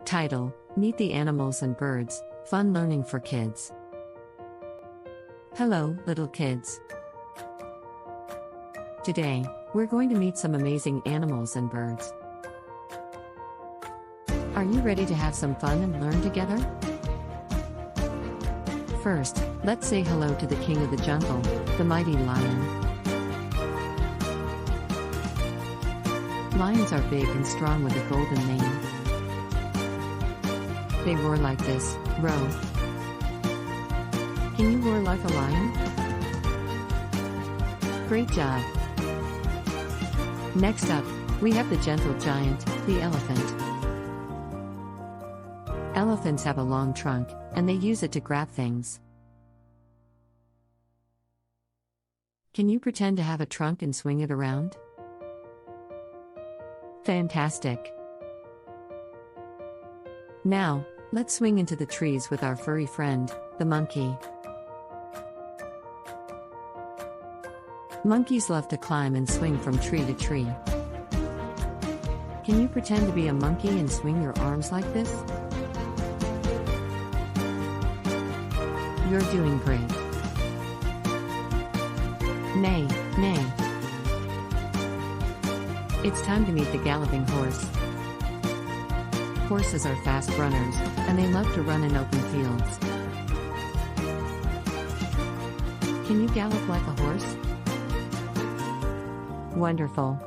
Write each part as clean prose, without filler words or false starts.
Title: Meet the Animals and Birds, Fun Learning for Kids. Hello, little kids. Today, we're going to meet some amazing animals and birds. Are you ready to have some fun and learn together? First, let's say hello to the king of the jungle, the mighty lion. Lions are big and strong with a golden mane. They roar like this, roar. Can you roar like a lion? Great job! Next up, we have the gentle giant, the elephant. Elephants have a long trunk, and they use it to grab things. Can you pretend to have a trunk and swing it around? Fantastic! Now, let's swing into the trees with our furry friend, the monkey. Monkeys love to climb and swing from tree to tree. Can you pretend to be a monkey and swing your arms like this? You're doing great. Nay, nay. It's time to meet the galloping horse. Horses are fast runners, and they love to run in open fields. Can you gallop like a horse? Wonderful.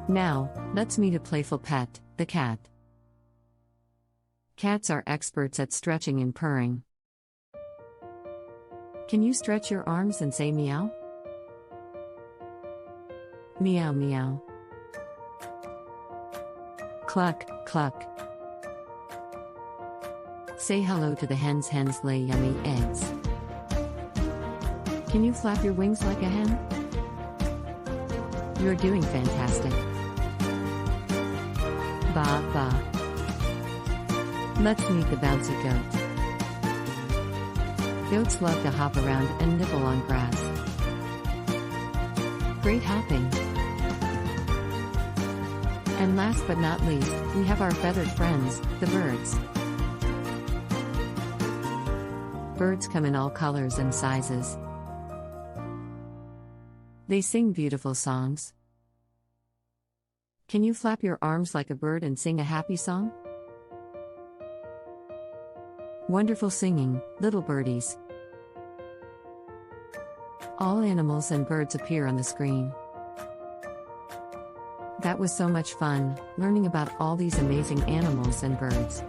Now, let's meet a playful pet, the cat. Cats are experts at stretching and purring. Can you stretch your arms and say meow? Meow meow. Cluck, cluck. Say hello to the hens. Hens lay yummy eggs. Can you flap your wings like a hen? You're doing fantastic. Ba ba. Let's meet the bouncy goat. Goats love to hop around and nibble on grass. Great hopping. And last but not least, we have our feathered friends, the birds. Birds come in all colors and sizes. They sing beautiful songs. Can you flap your arms like a bird and sing a happy song? Wonderful singing, little birdies. All animals and birds appear on the screen. That was so much fun, learning about all these amazing animals and birds.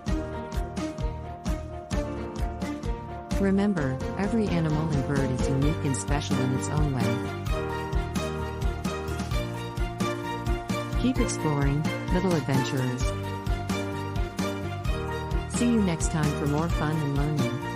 Remember, every animal and bird is unique and special in its own way. Keep exploring, little adventurers. See you next time for more fun and learning.